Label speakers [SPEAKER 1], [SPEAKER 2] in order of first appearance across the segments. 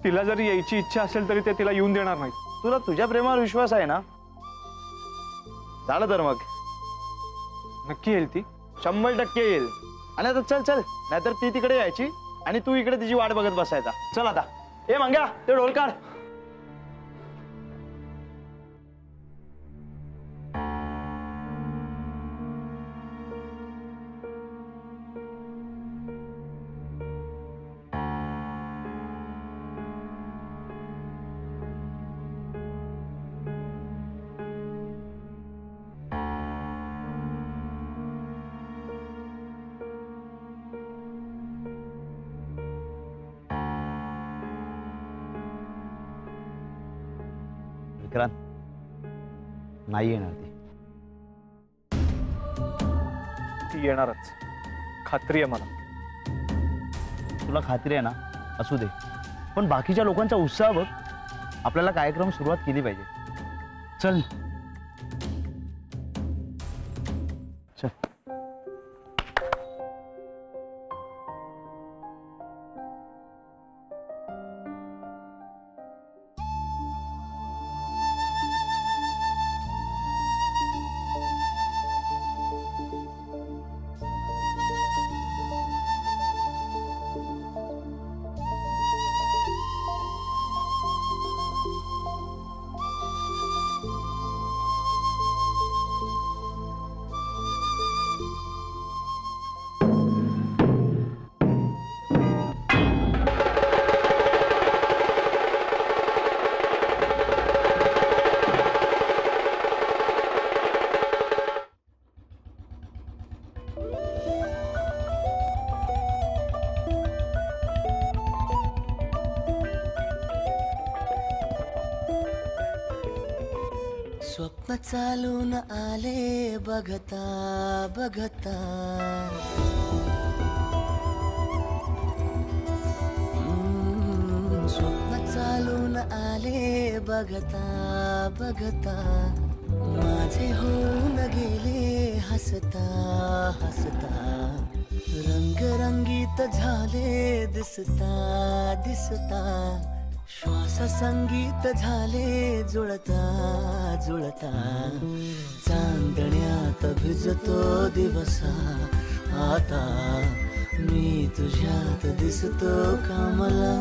[SPEAKER 1] तिला जरी यायची इच्छा असेल तरी ते तिला येऊन देणार नाही।
[SPEAKER 2] तुला तुझ्या प्रेमावर विश्वास आहे ना? झालं तर मग
[SPEAKER 1] नक्की येईल ती?
[SPEAKER 2] 100% येईल। आणि आता चल चल, नाहीतर ती तिकडे यायची आणि तू इकडे तिची वाट बघत बसायचा। चल आता, ए मंग्या ते ढोल काढ। विक्रांत नाही येणार
[SPEAKER 1] ती येणारच, खात्री आहे मला।
[SPEAKER 2] तुला खात्री आहे ना? असू दे, पण बाकीच्या लोकांचा उत्साह बघ। आपल्याला कार्यक्रम सुरुवात केली पाहिजे। चल चल।
[SPEAKER 3] स्वप्न चालून आले बघता बघता, स्वप्न चालून आले बघता बघता, माझे होऊन गेले हसता हसता, रंगरंगीत झाले दिसता दिसता, श्वास संगीत झाले जुळता जुळता, चांदण्यात भिजतो दिवसा आता, मी तुझ्यात दिसतो कमला।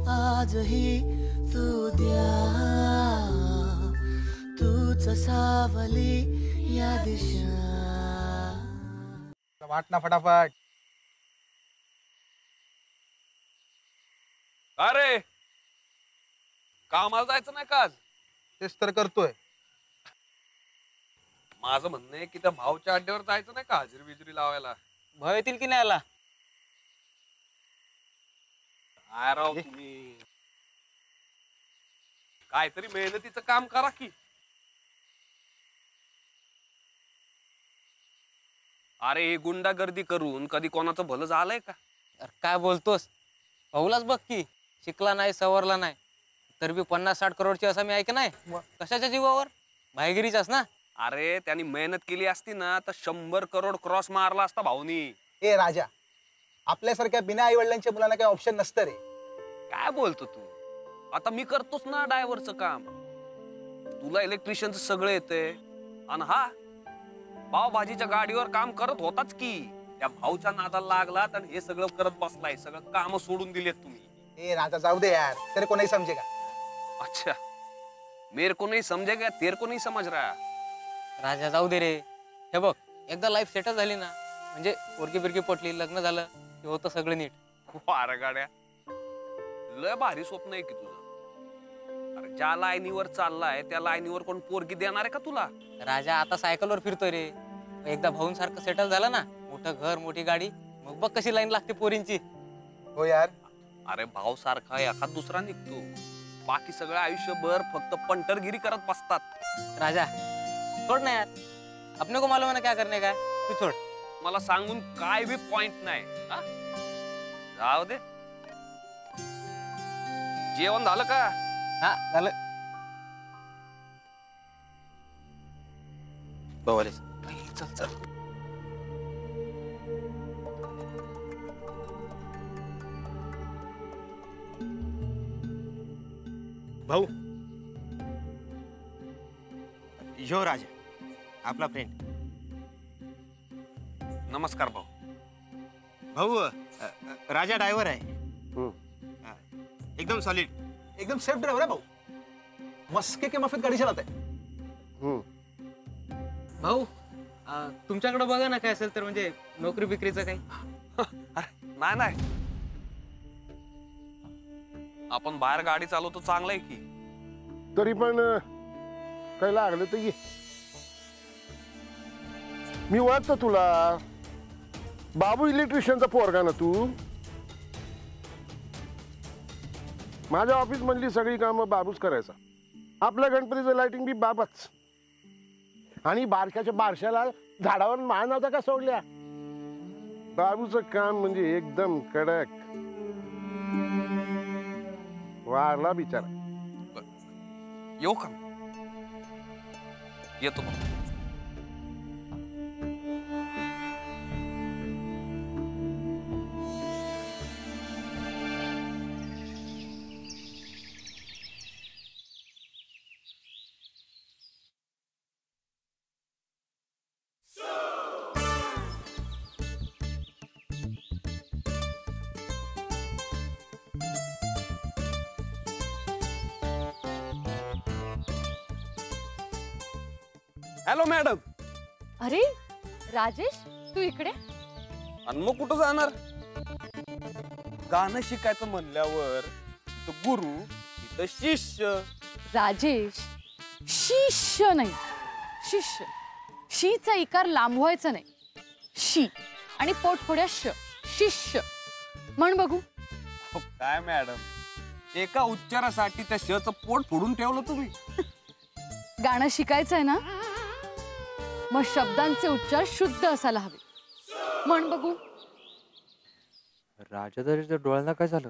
[SPEAKER 3] आजही तू द्या, तूच सावली या दिशा।
[SPEAKER 4] वाट ना फटाफट।
[SPEAKER 5] अरे कामाला जायचं नाही का आज?
[SPEAKER 4] तेच तर करतोय।
[SPEAKER 5] माझं म्हणणं आहे की त्या भाऊच्या अड्ड्यावर जायचं नाही का हजेरी बिजरी लावायला?
[SPEAKER 6] भाऊ येतील की नाही? आला
[SPEAKER 5] काय राव तुम्ही, काहीतरी मेहनतीचं काम करा की। अरे हे गुंडागर्दी करून कधी कोणाचं भलं झालंय का?
[SPEAKER 6] काय बोलतोस? भाऊलाच बघ की, शिकला नाही सवरला नाही तर बी 50-60 करोडची असं मी ऐक नाही। कशाच्या जीवावर? भाईगिरीचाच ना।
[SPEAKER 5] अरे त्यांनी मेहनत केली असती ना तर 100 करोड क्रॉस मारला असता भाऊनी।
[SPEAKER 4] ए राजा, आपल्यासारख्या बिना आई वडिलांच्या मुलांना काही ऑप्शन नसतं रे।
[SPEAKER 5] काय बोलतो तू? आता मी करतोच ना ड्रायव्हरचं काम, तुला इलेक्ट्रिशियनचं सगळं येतंय। आणि हा पावभाजीच्या गाडीवर काम करत होताच की, त्या भाऊच्या नादाला लागला तर हे सगळं करत बसलाय। सगळं काम सोडून दिलेत तुम्ही।
[SPEAKER 4] ए राजा जाऊ दे यार, तेरे को नहीं समझेगा।
[SPEAKER 5] अच्छा, मेरे को नहीं समझेगा, तेरे को नहीं समझ रहा।
[SPEAKER 6] राजा जाऊ दे रे। हे बघ, एकदा लाईफ सेटल झाली ना म्हणजे पोरगी बिरगी पटली, लग्न झालं की होतं सगळं नीट।
[SPEAKER 5] खूप गाड्या, लय भारी स्वप्न आहे की तुझं। अरे ज्या लाईनीवर चाललाय त्या लाईनीवर कोण पोरगी देणार आहे का तुला?
[SPEAKER 6] राजा आता सायकलवर फिरतोय रे। एकदा भाऊंसारखं सेटल झालं ना, मोठं घर मोठी गाडी, मग बघ कशी लाईन लागते पोरींची।
[SPEAKER 4] हो यार,
[SPEAKER 5] अरे भाव सारखा एखाद दुसरा निघतो, बाकी सगळं आयुष्यभर फक्त पंटरगिरी करत बसतात.
[SPEAKER 6] राजा छोड़ ना यार, अपने को मालूम है ना क्या करने का है, तू छोड़.
[SPEAKER 5] मला सांगून काय बी पॉइंट नाही. हा? जाऊ दे. जेवण झालं का?
[SPEAKER 6] हा झालं. बवाले
[SPEAKER 5] चल चल.
[SPEAKER 7] भाऊ, यो राजा आपला फ्रेंड.
[SPEAKER 5] नमस्कार भाऊ.
[SPEAKER 7] भाऊ राजा ड्रायव्हर आहे. एकदम सॉलिड.
[SPEAKER 4] एकदम सेफ ड्राइवर है भाऊ. मस्के के मफित गाडी चलात आहे.
[SPEAKER 6] भाऊ तुमच्याकडे बघा ना काय असेल तर, म्हणजे नोकरी बिक्रीचं काही.
[SPEAKER 5] नाही नाही, आपण बाहेर गाडी चालवतो चांगलं आहे की.
[SPEAKER 8] तरी पण काय लागलं तर ये. मी ओळखतो तुला. बाबू इलेक्ट्रिशियनचा पोरगा ना तू. माझ्या ऑफिस मधली सगळी कामं बाबूच करायचा. आपल्या गणपतीचं लाइटिंग बी बाबाच. आणि बारक्याच्या बारशाला झाडावर माळ नव्हता का सोडल्या. बाबूचं काम म्हणजे एकदम कडक. वारला बिचारा.
[SPEAKER 5] येऊ का? येतो भाऊ. Hello madam.
[SPEAKER 9] अरे राजेश, तू इकडे?
[SPEAKER 5] आणि मग कुठं जाणार? गाणं शिकायचं म्हणल्यावर इथं गुरु, इथं शिष्य.
[SPEAKER 9] राजेश, शिष्य नाही, शिष्य. शीचा इकार लांबवायचा नाही. शी आणि पोटफोड्या श, शिष्य म्हण बघू.
[SPEAKER 5] अहो, काय मॅडम, एका उच्चारासाठी त्या शचं पोट फोडून ठेवलं तुम्ही.
[SPEAKER 9] गाणं शिकायचंय ना, मग शब्दांचे उच्चार शुद्ध असायला हवे. म्हण बघू.
[SPEAKER 10] राजा तरी डोळ्यांना काय झालं,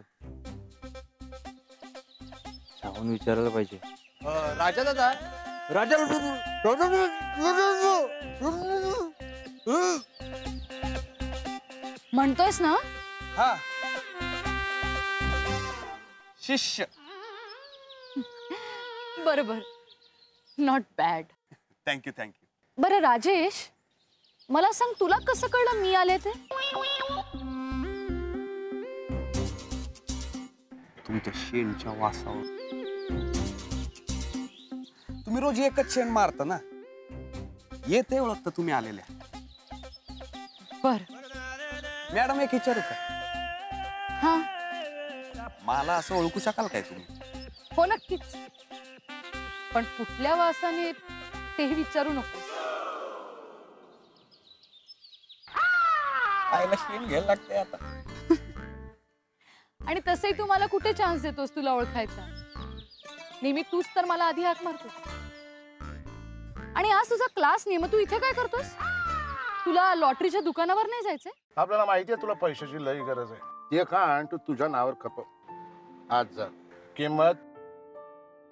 [SPEAKER 10] जाऊन विचारायला पाहिजे.
[SPEAKER 7] राजा दादा,
[SPEAKER 10] राजा
[SPEAKER 9] म्हणतोयस ना?
[SPEAKER 5] हा, शिष्य.
[SPEAKER 9] बरोबर, नॉट बॅड.
[SPEAKER 5] Thank you thank you.
[SPEAKER 9] बरं राजेश, मला सांग, तुला कसं कळलं मी आले ते?
[SPEAKER 5] तुमच्या शेणच्या वासावर. तुम्ही रोज एकच शेण मारता ना, येते ओळखतं तुम्ही आलेल्या.
[SPEAKER 9] बर.
[SPEAKER 5] मॅडम एक विचारू का?
[SPEAKER 9] हा,
[SPEAKER 5] मला असं ओळखू शकाल काय तुम्ही?
[SPEAKER 9] हो नक्कीच, पण कुठल्या वासाने तेही विचारू नको.
[SPEAKER 5] आईला शेण घ्यायला लागते आता.
[SPEAKER 9] आणि तसंही तू मला कुठे चान्स देतोस तुला ओळखायचा? नेहमी तूच तर मला आधी हाक मारतोस. आणि आज तुझा क्लास नाही, मग तू इथे काय करतोस? तुला लॉटरीच्या दुकानावर नाही जायचंय?
[SPEAKER 8] आपल्याला माहिती आहे तुला पैशाची लई गरज आहे. ते कान तू तुझ्या नावावर खप. आज जा, किंमत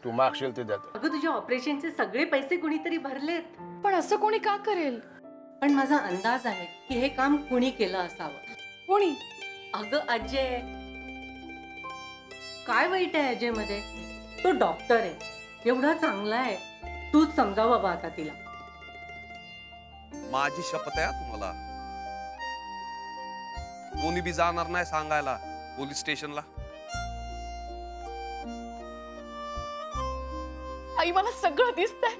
[SPEAKER 8] तू मागशील ते देतो.
[SPEAKER 11] अगं तुझ्या ऑपरेशनचे सगळे पैसे कुणीतरी भरलेत.
[SPEAKER 9] पण असं कोणी का करेल?
[SPEAKER 11] पण माझा अंदाज आहे की हे काम कुणी केलं असावं.
[SPEAKER 9] कोणी?
[SPEAKER 11] अगं अजय. काय वाईट आहे अजय मध्ये? तो डॉक्टर आहे, एवढा चांगला आहे. तूच समजाव बाबा आता तिला.
[SPEAKER 5] माझी शपथ आहे तुम्हाला, कोणी बी जाणार नाही सांगायला पोलीस स्टेशनला.
[SPEAKER 9] आई, मला सगळं दिसतंय.